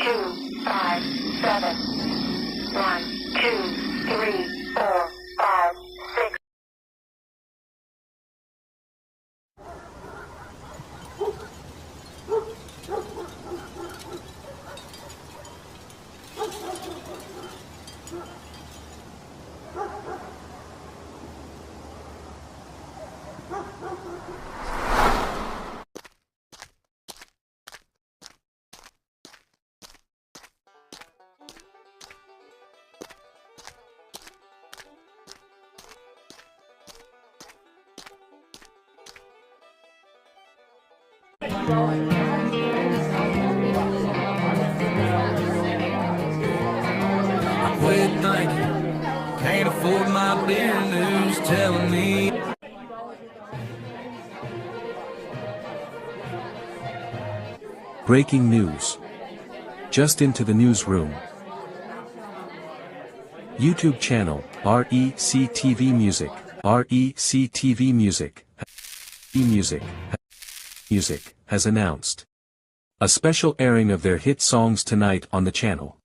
2, 5, 7. 1, 2, 3, 4, 5, 6. Quit thinking, can't afford my beer news telling me. Breaking news. Just into the newsroom. YouTube channel, Rec-Tv Music, has announced a special airing of their hit songs tonight on the channel.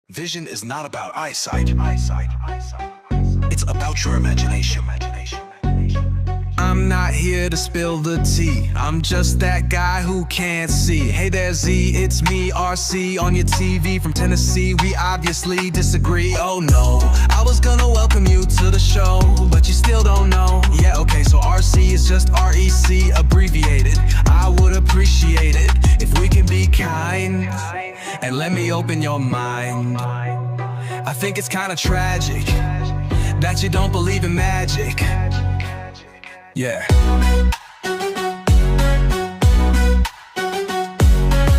Vision is not about eyesight. It's about your imagination. I'm not here to spill the tea. I'm just that guy who can't see. Hey there Z, it's me, RC, on your TV from Tennessee. We obviously disagree, oh no. I was gonna welcome you to the show, but you still don't know. Yeah, okay, so RC is just REC abbreviated. I would appreciate it if we can be kind and let me open your mind. I think it's kinda tragic that you don't believe in magic. Yeah.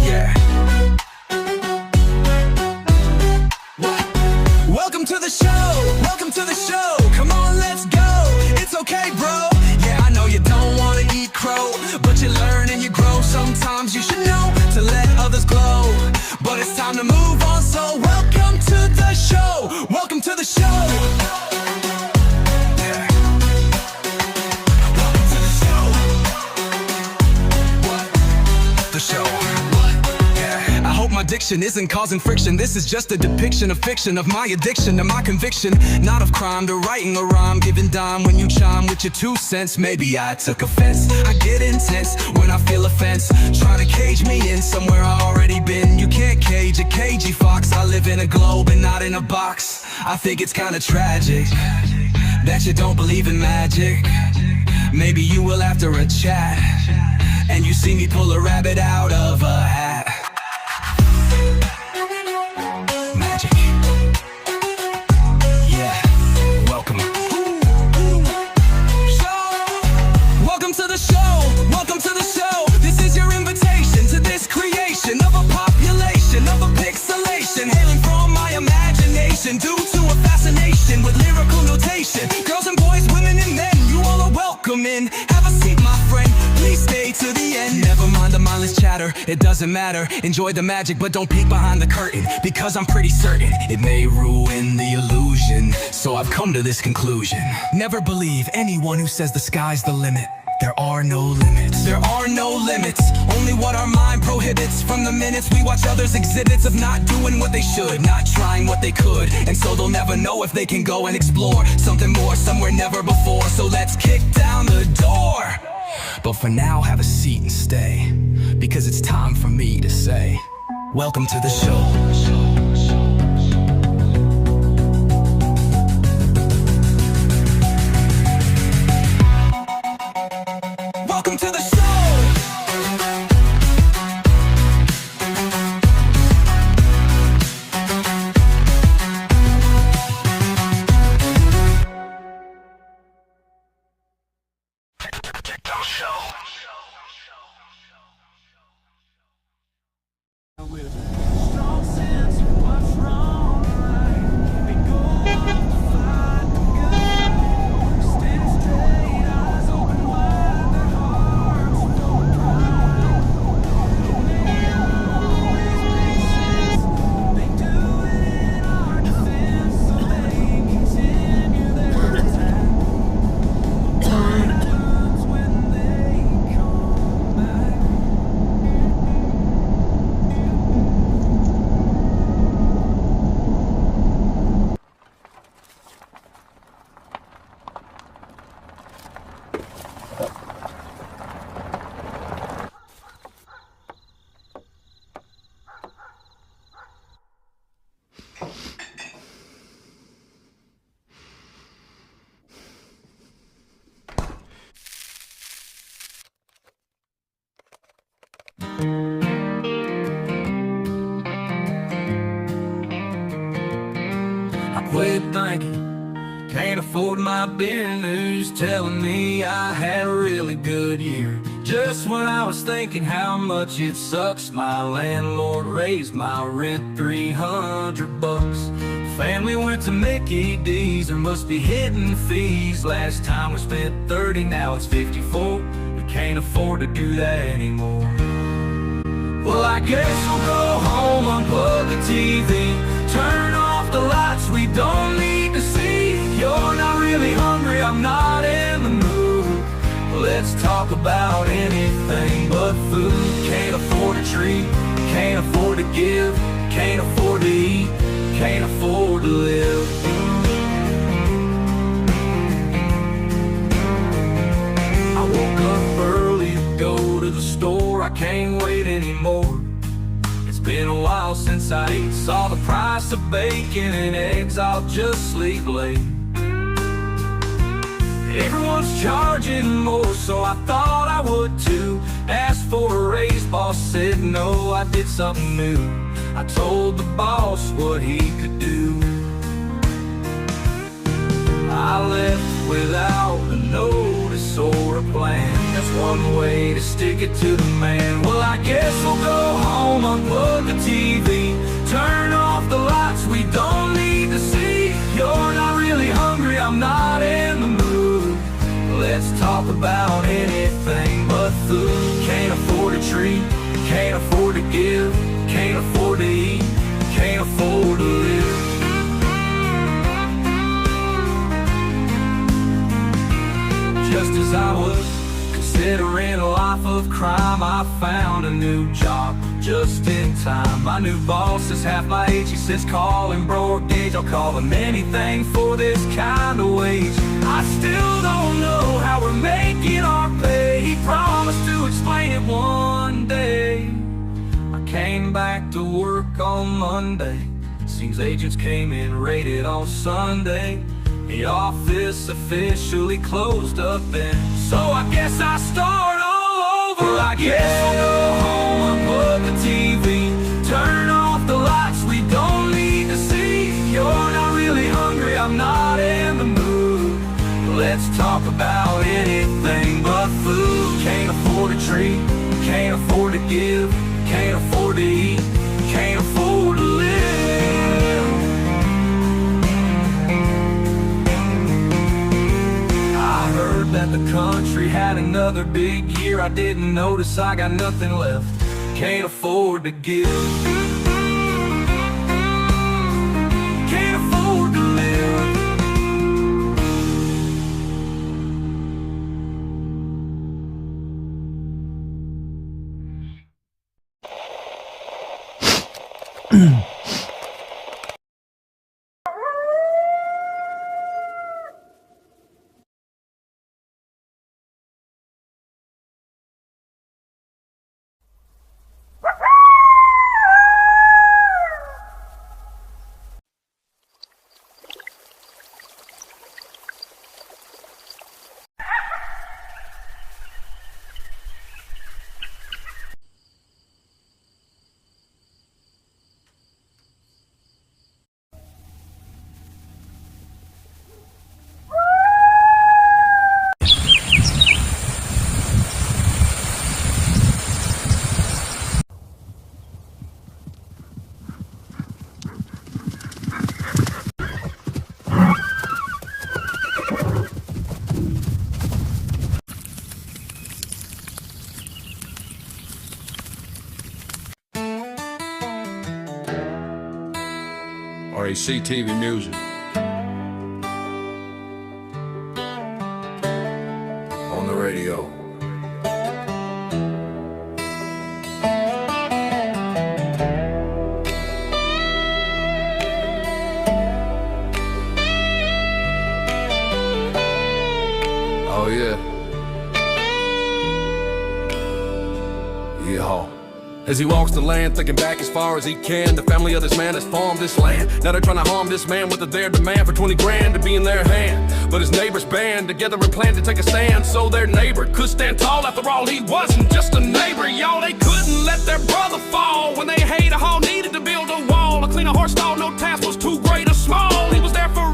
Yeah. Welcome to the show. Welcome to the show. Come on, let's go. It's okay, bro. Yeah, I know you don't wanna eat crow, but you learn and you grow. Sometimes you should know to let others glow. But it's time to move on, so welcome to the show. Welcome to the show. My diction isn't causing friction. This is just a depiction of fiction, of my addiction to my conviction, not of crime, to writing a rhyme, giving dime when you chime with your 2 cents. Maybe I took offense. I get intense when I feel offense, trying to cage me in somewhere I already been. You can't cage a cagey fox. I live in a globe and not in a box. I think it's kinda tragic that you don't believe in magic. Maybe you will after a chat, and you see me pull a rabbit out of a hat. Due to a fascination with lyrical notation, girls and boys, women and men, you all are welcome in. Have a seat, my friend, please stay to the end. Never mind the mindless chatter, it doesn't matter. Enjoy the magic, but don't peek behind the curtain, because I'm pretty certain it may ruin the illusion. So I've come to this conclusion: never believe anyone who says the sky's the limit. There are no limits. There are no limits. Only what our mind prohibits. From the minutes we watch others' exhibits of not doing what they should, not trying what they could, and so they'll never know if they can go and explore something more somewhere never before. So let's kick down the door. But for now, have a seat and stay, because it's time for me to say, welcome to the show. Welcome to the show. Strong sense. quit thinking, can't afford my business, telling me I had a really good year. Just when I was thinking how much it sucks, my landlord raised my rent $300. Family went to Mickey D's, there must be hidden fees. Last time we spent 30, now it's 54. We can't afford to do that anymore. Well, I guess we'll go home, unplug the TV, turn off the lights we don't need to see. You're not really hungry, I'm not in the mood. Let's talk about anything but food. Can't afford a treat, can't afford to give, can't afford to eat, can't afford to live. I woke up early to go to the store, I can't wait anymore. It's been a while since I ate, saw the price of bacon and eggs, I'll just sleep late. Everyone's charging more, so I thought I would too. Asked for a raise, boss said no, I did something new. I told the boss what he could do. I left without a notice or a plan. That's one way to stick it to the man. Well, I guess we'll go home, unplug the TV, turn off the lights we don't need to see. You're not really hungry, I'm not in the mood. Let's talk about anything but food. Can't afford a treat, can't afford to give, can't afford to eat, can't afford to live. Just as I was considering a life of crime, I found a new job just in time. My new boss is half my age, he says call him broke gauge. I'll call him anything for this kind of wage. I still don't know how we're making our pay. He promised to explain it one day. I came back to work on Monday. Seems agents came in raided on Sunday. The office officially closed up, and so I guess I start all over. I guess I'll go home, unplug the TV, turn off the lights we don't need to see. You're not really hungry, I'm not in the mood. Let's talk about anything but food. Can't afford a treat, can't afford to give, can't afford to eat, can't afford to live. I heard that the country had another big year. I didn't notice I got nothing left, can't afford to give, can't afford to live. Rec-Tvmusic on the radio. Oh yeah. Yeehaw. As he walks the land, thinking back as far as he can, the family of this man has farmed this land. Now they're trying to harm this man with their demand for 20 grand to be in their hand. But his neighbors band together and planned to take a stand, so their neighbor could stand tall. After all, he wasn't just a neighbor, y'all. They couldn't let their brother fall when they hate a hall needed to build a wall. To clean a horse stall, no task was too great or small. He was there for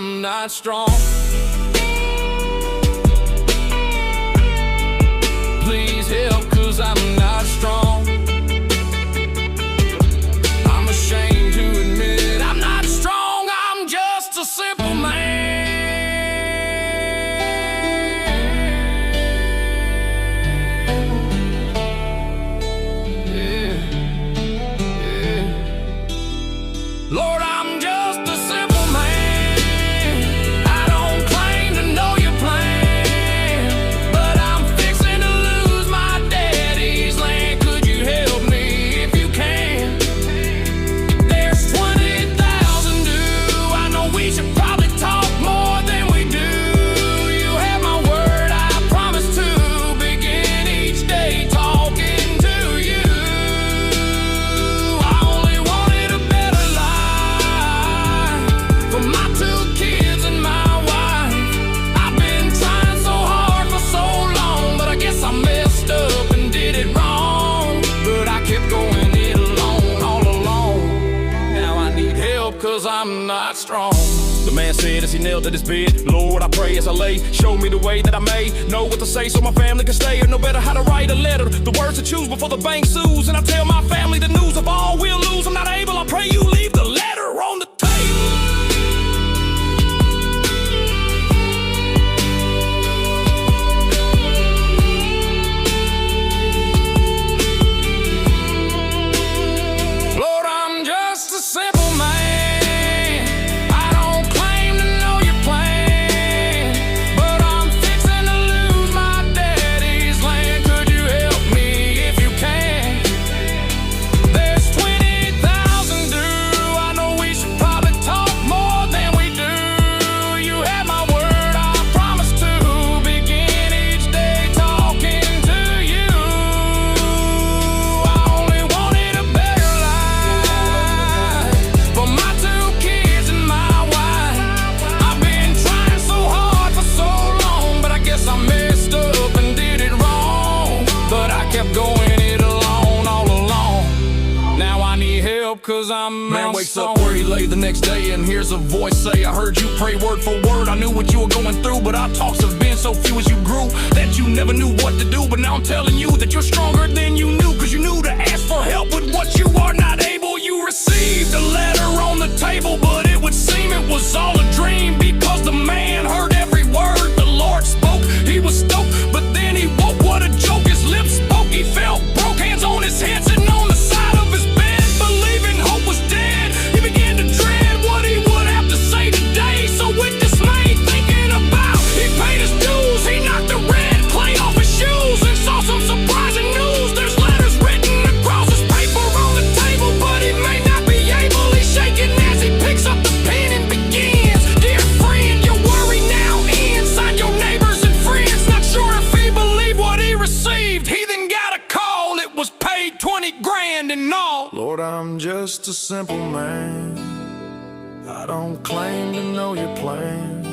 I'm not strong. Please help, 'cause I'm not strong. I'm ashamed to admit I'm not strong. I'm just a simple man. Lord, I'm just a simple man. I don't claim to know your plan, but I'm fixing to lose my daddy's land. Could you help me if you can? There's 20,000 due. I know we should probably talk more than we do. You have my word, I promise to begin each day talking to you. I only wanted a better life for my 2 kids and my wife. I've been trying so hard for so long, but I guess I messed up and did it wrong. But I kept going it alone, all alone. Now I need help, 'cause I'm not strong. The man said as he knelt at his bed, Lord, I pray as I lay, show me the way that I may know what to say so my family can stay, or know better how to write a letter, the words to choose before the bank sues. And I tell my family the news of all we'll lose. I'm not able, I pray you leave the letter on the table. Lord, I'm just a simple man. I don't claim to know your plan, but I'm fixing to lose my daddy's land. Could you help me if you can? There's 20,000 due. I know we should probably talk more than we do. You have my word, I promise to begin each day talking to you. I only wanted a better life for my 2 kids and my wife. I've been trying so hard for so long, but I guess I messed up and did it wrong. But I kept going it alone, all alone. Now I need help, 'cause I'm Man wakes strong. up where he lay the next day and hears a voice say, I heard you pray word for word. I knew what you were going through, but our talks have been so few as you grew that you never knew what to do. But now I'm telling you that you're stronger than you knew, 'cause you knew to ask for help with what you are not able. You received a letter on the table, but it would seem it was all a dream, because the man heard every word the Lord spoke. He was stoked, but then he woke. What a joke, his lips spoke. He felt broke, hands on his head, sitting on the side of his bed, believing hope was dead. He began to dread what he would have to say today. So with dismay, thinking about he paid his dues, he knocked the red clay off his shoes and saw some surprising news. There's letters written across his paper on the table, but he may not be able. He's shaking as he picks up the pen and begins. Dear friend, your worry now ends. Sign your neighbors and friends. Not sure if he believed what he received. He then got a call. It was paid 20 grand and all. Lord, I'm just a simple man. I don't claim to know your plan.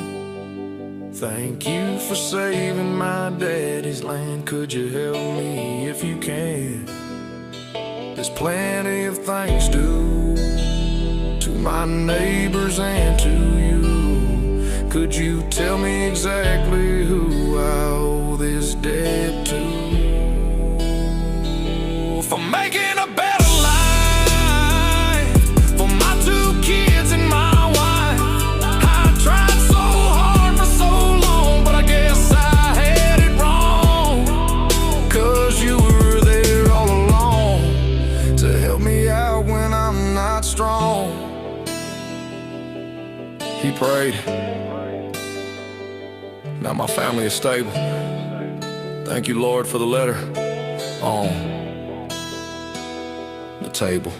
Thank you for saving my daddy's land. Could you help me if you can? There's plenty of things due to my neighbors and to you. Could you tell me exactly who I owe this debt to? For making a better life for my 2 kids and my wife. I tried so hard for so long, but I guess I had it wrong. 'Cause you were there all along to help me out when I'm not strong. He prayed. Now my family is stable. Thank you, Lord, for the letter on the table.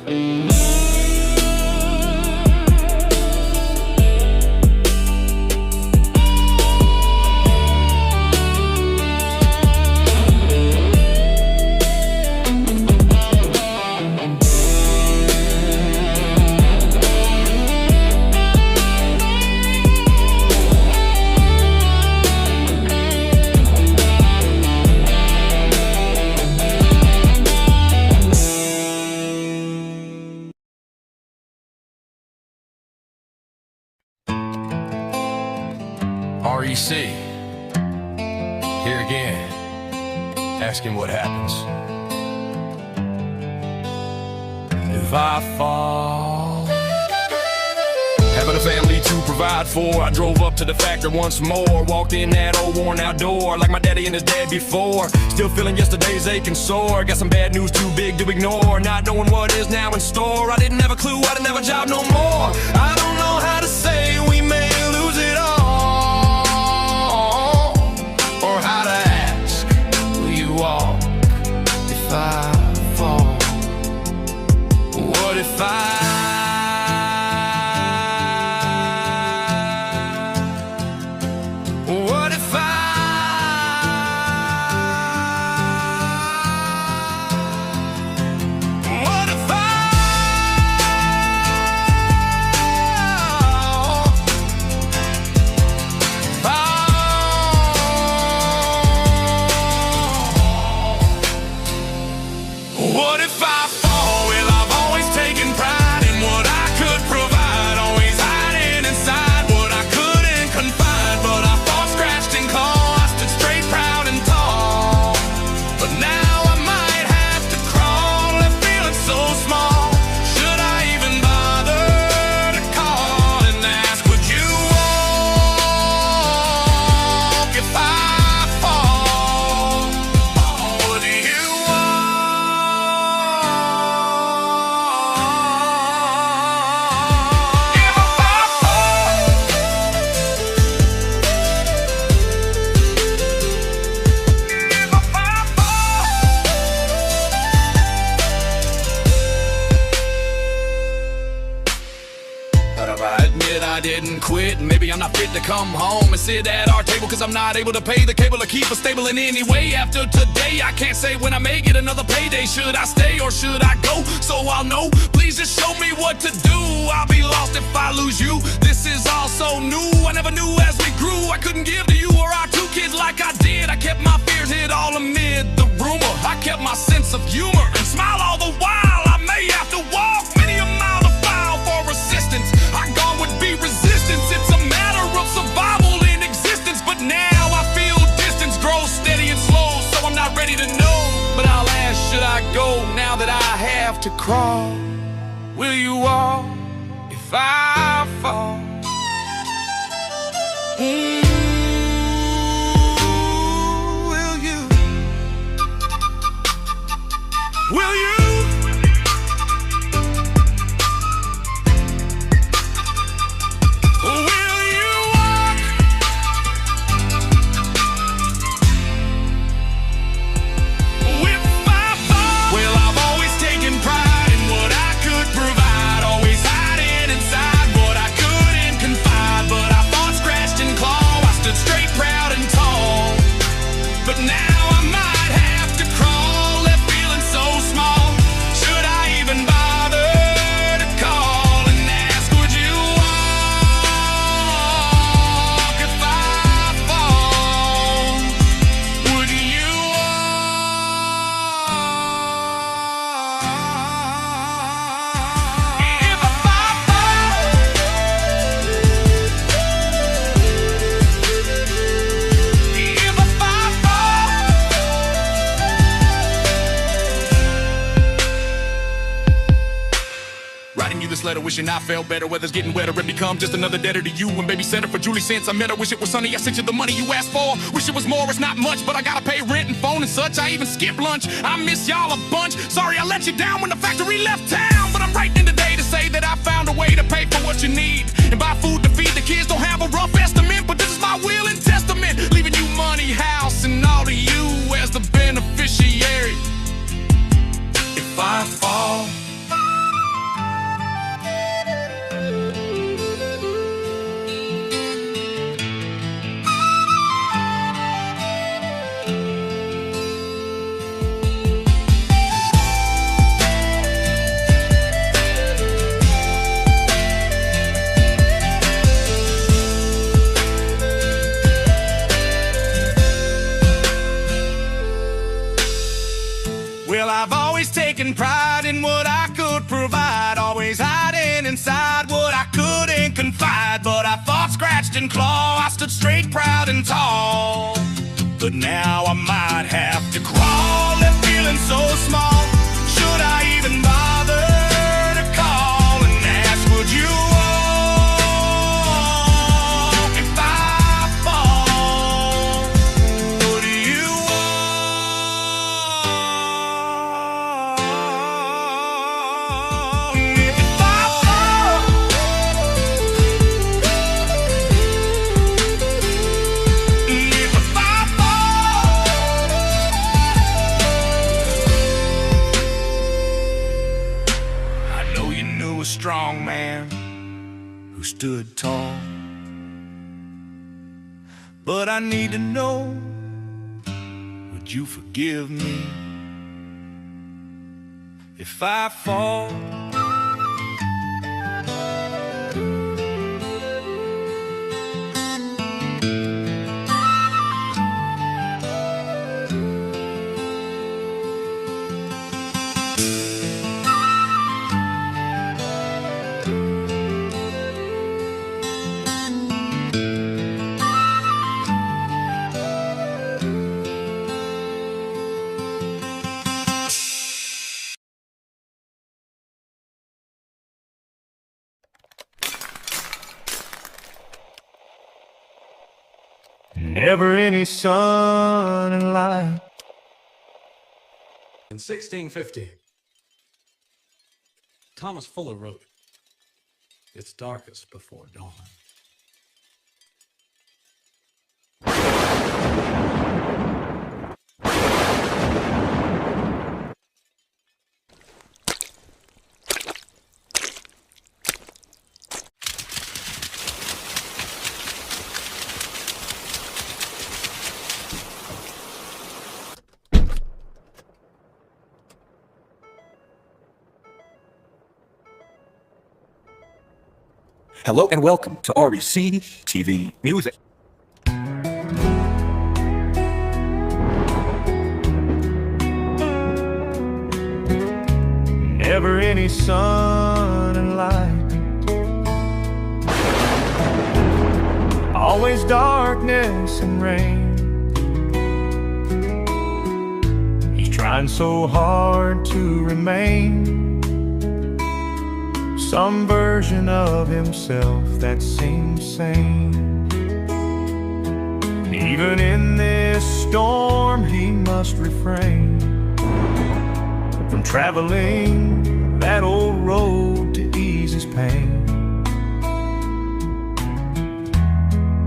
DC, here again, asking what happens if I fall. Having a family to provide for, I drove up to the factory once more. Walked in that old worn out door, like my daddy and his dad before. Still feeling yesterday's aching sore. Got some bad news too big to ignore. Not knowing what is now in store. I didn't have a clue, I didn't have a job no more. I don't know how to say we may lose it all, or how to ask, will you walk if I fall? What if What if I fall? Well, I've always taken pride in what I could provide, always hiding inside what I couldn't confide. But I fought, scratched and clawed, I stood straight, proud and tall. But now I might have to crawl, left feeling so small. Should I even bother to call and ask, would you walk if I fall? Would you I admit I didn't quit. Maybe I'm not fit to come home and sit at our table, cause I'm not able to pay the cable to keep us stable in any way. After today, I can't say when I may get another payday. Should I stay or should I go? So I'll know. Please just show me what to do. I'll be lost if I lose you. This is all so new. I never knew as we grew I couldn't give to you or our two kids like I did. I kept my fears hid all amid the rumor. I kept my sense of humor and smile all the while. I may have to walk many a mile to file for assistance. I gone would be resistance. It's a matter of survival in existence. But now I feel distance grow steady and slow, so I'm not ready to know. But I'll ask, should I go now that I have to crawl? Will you walk if I fall? Will you? Will you? But now I might have to crawl, left feeling so small. Should I even bother to call and ask, would you walk if I fall? Would you walk if I Writing you this letter, wishing I felt better. Weather's getting wetter and become just another debtor to you. And babysitter for Julie since I met her. Wish it was sunny, I sent you the money you asked for. Wish it was more, it's not much, but I gotta pay rent and phone and such. I even skip lunch, I miss y'all a bunch. Sorry I let you down when the factory left town. But I'm writing today to say that I found a way to pay for what you need and buy food to feed the kids. Don't have a rough estimate, but this is my will and testament, leaving you money, house, and all to you as the beneficiary. If I fall, Well, I've always taken pride in what I could provide, always hiding inside what I couldn't confide. But I fought, scratched, and clawed, I stood straight, proud, and tall. But now I might have to crawl, left feeling so small. Should I even bother to call and ask, would you walk if I fall? Would you walk if I fall? If I strong man who stood tall. But I need to know, would you forgive me if I fall? Never any sun and light. In 1650, Thomas Fuller wrote, "It's darkest before dawn." Hello and welcome to Rec-TV Music. Never any sun and light. Always darkness and rain. He's trying so hard to remain some version of himself that seems sane. And even in this storm he must refrain from traveling that old road to ease his pain.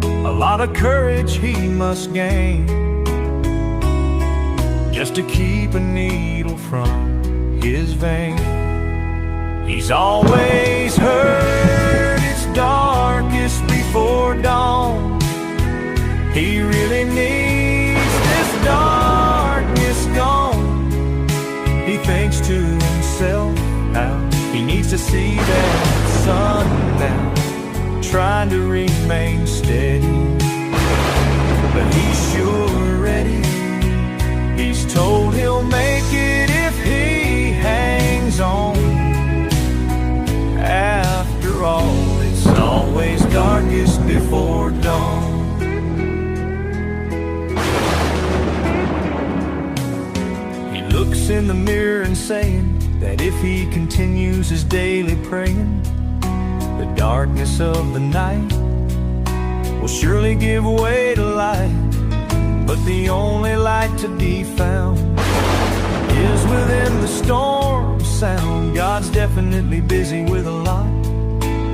A lot of courage he must gain just to keep a needle from his vein. He's always heard it's darkest before dawn. He really needs this darkness gone. He thinks to himself how he needs to see that sun now, trying to remain steady. But he's sure ready. He's told he'll make it if he hangs on. After all, it's always darkest before dawn. He looks in the mirror and saying that if he continues his daily praying, the darkness of the night will surely give way to light. But the only light to be found is within the storm sound. God's definitely busy with a lot.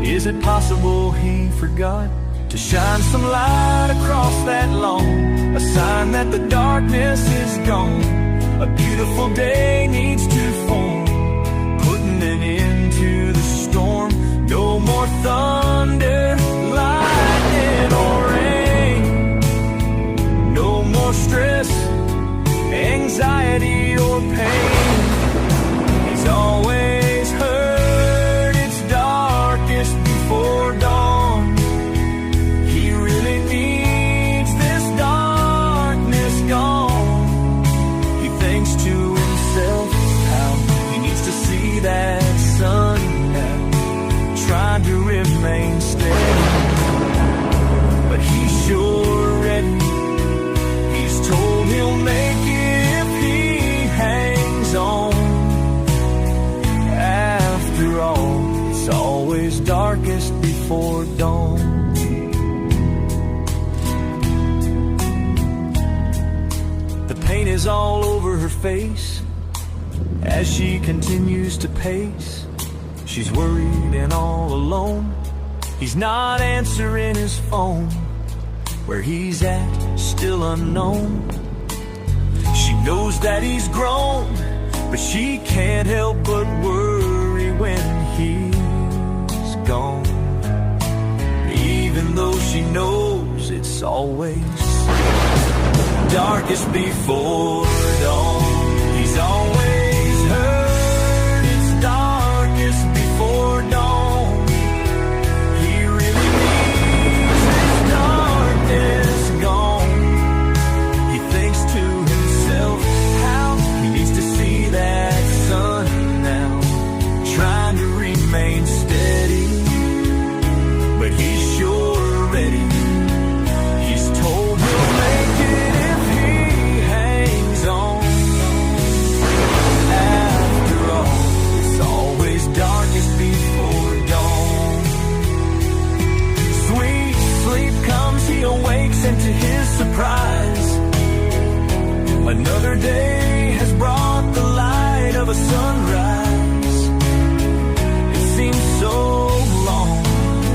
Is it possible he forgot to shine some light across that lawn? A sign that the darkness is gone. A beautiful day needs to form, putting an end to the storm. No more thunder, lightning, or rain. No more stress, anxiety, or pain. He's always heard it's darkest before dawn. He really needs this darkness gone. He thinks to himself face as she continues to pace. She's worried and all alone. He's not answering his phone. Where he's at, still unknown. She knows that he's grown, but she can't help but worry when he's gone. Even though she knows it's always darkest before dawn. He's always heard it's darkest before dawn. He really needs his darkness gone. He thinks to himself how he needs to see that sun now, trying to remain steady, but he's sure ready. He's told he'll make it if he hangs on. After all, it's always darkest before dawn. Sweet sleep comes, he awakes, and to his surprise, another day has brought the light of a sunrise. It seems so long,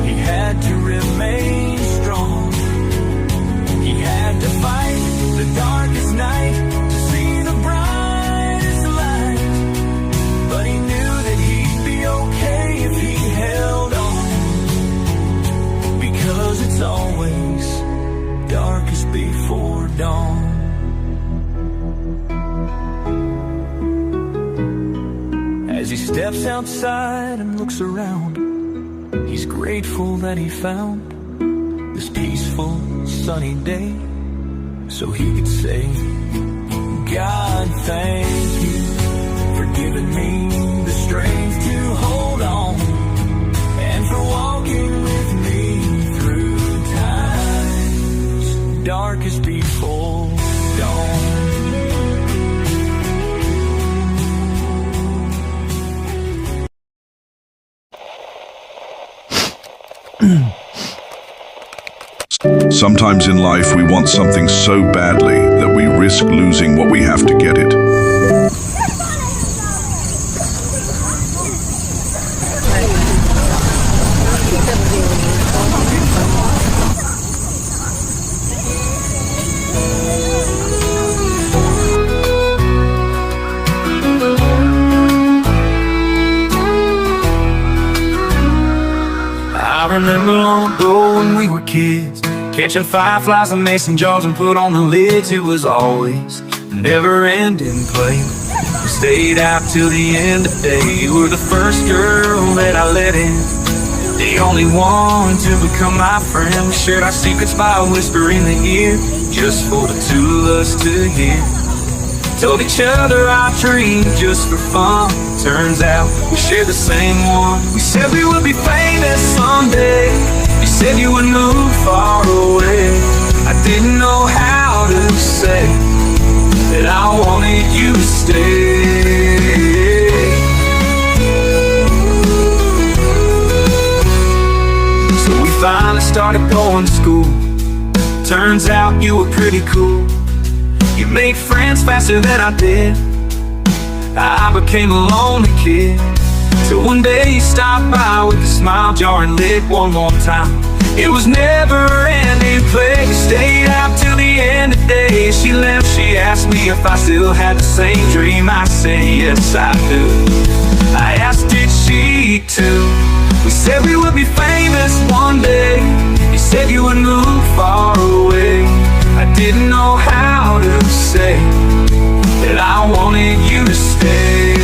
he had to remain strong. He had to fight the darkest night to see the brightest light. But he knew that he'd be okay if he held on, because it's always darkest before dawn. As he steps outside and looks around, he's grateful that he found this peaceful, sunny day, so he could say, God, thank you for giving me the strength to hold on, and for walking with me through times darkest before dawn. Sometimes in life we want something so badly that we risk losing what we have to get it. I remember long ago when we were kids, catching fireflies and mason jars and put on the lids. It was always a never-ending play. We stayed out till the end of the day. You were the first girl that I let in, the only one to become my friend. We shared our secrets by a whisper in the ear, just for the two of us to hear. Told each other our dreams just for fun. Turns out we shared the same one. We said we would be famous someday. You said you would move far away. I didn't know how to say that I wanted you to stay. So we finally started going to school. Turns out you were pretty cool. You made friends faster than I did. I became a lonely kid, till one day you stopped by with a smile jar and lit one more time. It was never-ending play. We stayed out till the end of the day. She left, she asked me if I still had the same dream. I said yes I do. I asked did she too. We said we would be famous one day. You said you would move far away. I didn't know how to say that I wanted you to stay.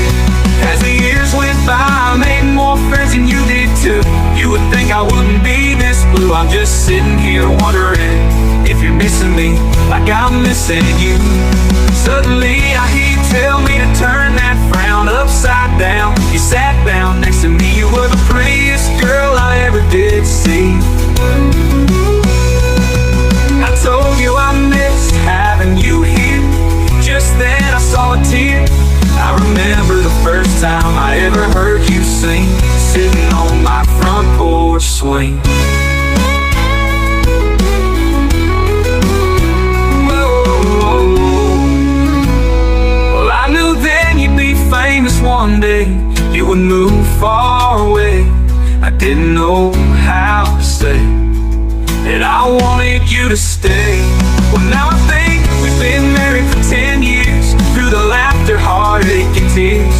As the years went by, I made more friends than you did too. You would think I wouldn't be this blue. I'm just sitting here wondering if you're missing me like I'm missing you. Suddenly I hear you tell me to turn that frown upside down. You sat down next to me. You were the prettiest girl I ever did see. I told you I missed having you here. Just then I saw a tear. I remember the first time I ever heard you sing, sitting on my front porch swing. Whoa. Well, one day you would move far away. I didn't know how to say that I wanted you to stay. Well, now I think we've been married for 10 years, through the laughter, heartache, and tears.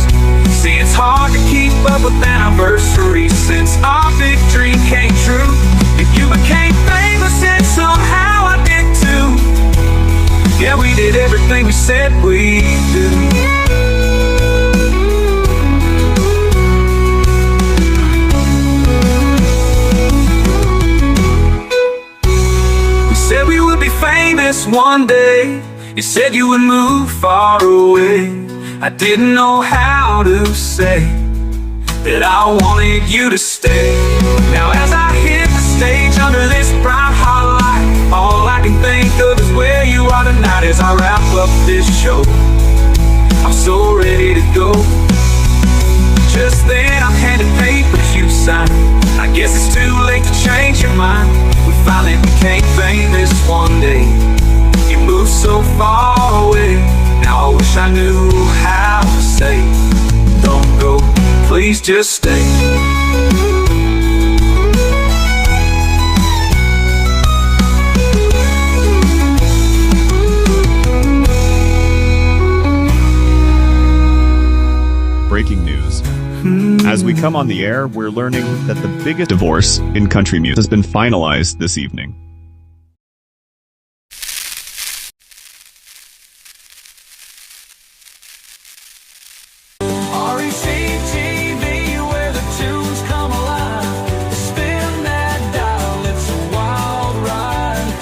See, it's hard to keep up with anniversaries since our big dream came true. If you became famous and somehow I did too, yeah, we did everything we said we'd do. Said we would be famous one day. You said you would move far away. I didn't know how to say that I wanted you to stay. Now as I hit the stage under this bright hot light, all I can think of is where you are tonight. As I wrap up this show, I'm so ready to go. Just then I'm handed papers you signed. I guess it's too late to change your mind. We finally became famous one day. You moved so far away. Now I wish I knew how to say, don't go, please just stay. Breaking news. As we come on the air, we're learning that the biggest divorce in country music has been finalized this evening. Rec-TV, where the tunes come alive. Spin that dial, it's a wild ride.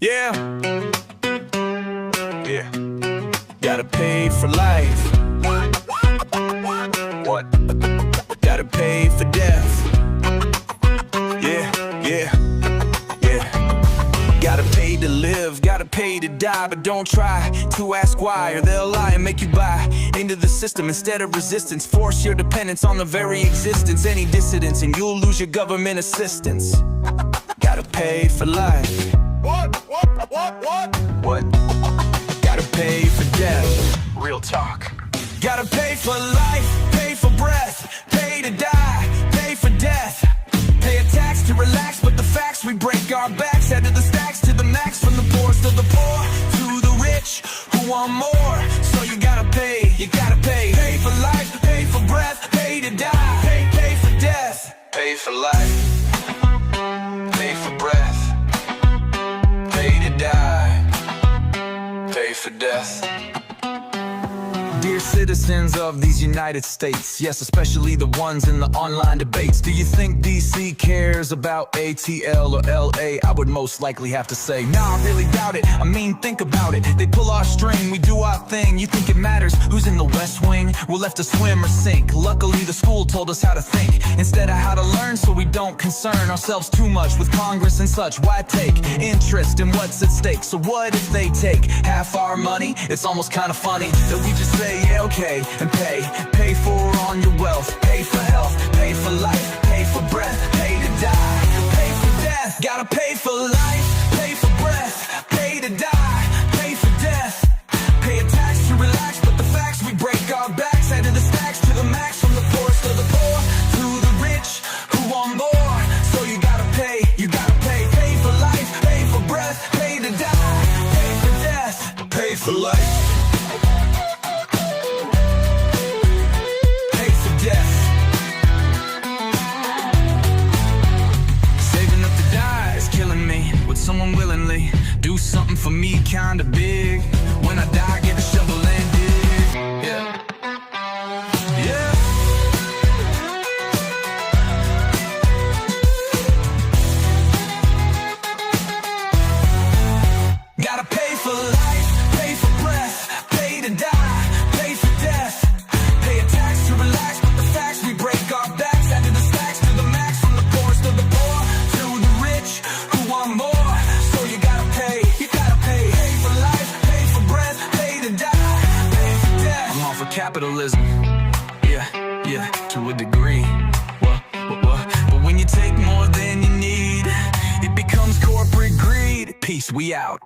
Yeah. Gotta pay for life. What? Gotta pay for death. Yeah. Gotta pay to live, gotta pay to die. But don't try to ask why, or they'll lie and make you buy into the system instead of resistance. Force your dependence on the very existence. Any dissidence and you'll lose your government assistance. Gotta pay for life. What? Gotta pay for death. Real talk. Gotta pay for life, pay for breath, pay to die, pay for death. Pay a tax to relax, but the facts, we break our backs. Head to the stacks, to the max, from the poorest of the poor to the rich who want more. So you gotta pay. Pay for life, pay for breath, pay to die, pay for death. Pay for life, pay for breath, pay to die, pay for death. Dear citizens of these United States, yes, especially the ones in the online debates, do you think DC cares about ATL or LA? I would most likely have to say, nah, I really doubt it. I mean, think about it. They pull our string, we do our thing. You think it matters who's in the West Wing? We're left to swim or sink. Luckily, the school told us how to think instead of how to learn, so we don't concern ourselves too much with Congress and such. Why take interest in what's at stake? So what if they take half our money? It's almost kind of funny that we just say, yeah, okay, and pay for on your wealth, pay for health, pay for life, pay for breath, pay to die, pay for death. Gotta pay for life, pay for breath, pay to die, pay for death. Pay a tax to relax, but the facts, we break our backs. Head to the stacks, to the max, from the poorest of the poor to the rich who want more. So you gotta pay, pay for life, pay for breath, pay to die, pay for death, pay for life. Someone willingly do something for me kinda big. When I die, get a shovel and dig. Yeah. Gotta pay for life, pay for breath, pay to die, pay for death. Pay a tax to relax, but the facts, we break our backs. Add to the stacks, to the max, from the poorest of the poor to the rich who want more. Capitalism, yeah, to a degree. But when you take more than you need, it becomes corporate greed. Peace, we out.